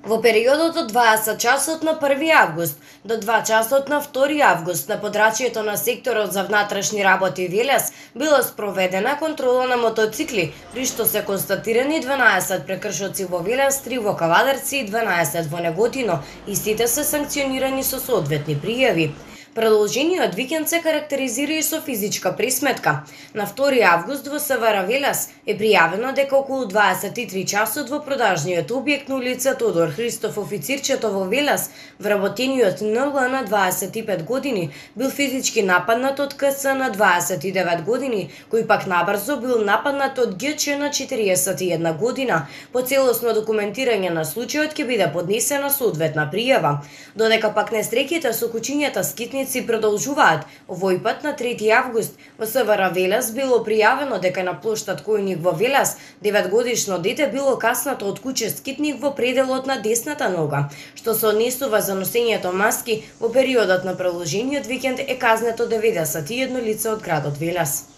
Во периодот од 20 часот на 1 август до 2 часот на 2 август на подрачјето на секторот за внатрешни работи Велес била спроведена контрола на мотоцикли, при што се констатирани 12 прекршоци во Велес, 3 во Кавадарци и 12 во Неготино, и сите се санкционирани со соодветни пријави. Продолжениот викенд се карактеризира и со физичка присметка. На 2 август во СВР Велес е пријавено дека околу 23 часот во продажниот објект на улица Тодор Христов Официрчето во Велес, вработениот НЛ на 25 години бил физички нападнат од КС на 29 години, кој пак набрзо бил нападнат од ГЧ на 41 година. По целосно документирање на случајот ќе биде поднесена соодветна пријава. Додека пак несреќите со кучињата скитници продолжуваат, овој пат на 3 август во СВР Велес било пријавено дека на плоштад Којник во Велес 9-годишно дете било каснато од куче скитник во пределот на десната нога. Што се однесува за носењето маски во периодот на продолжениот викенд е казнето 91 лице од градот Велес.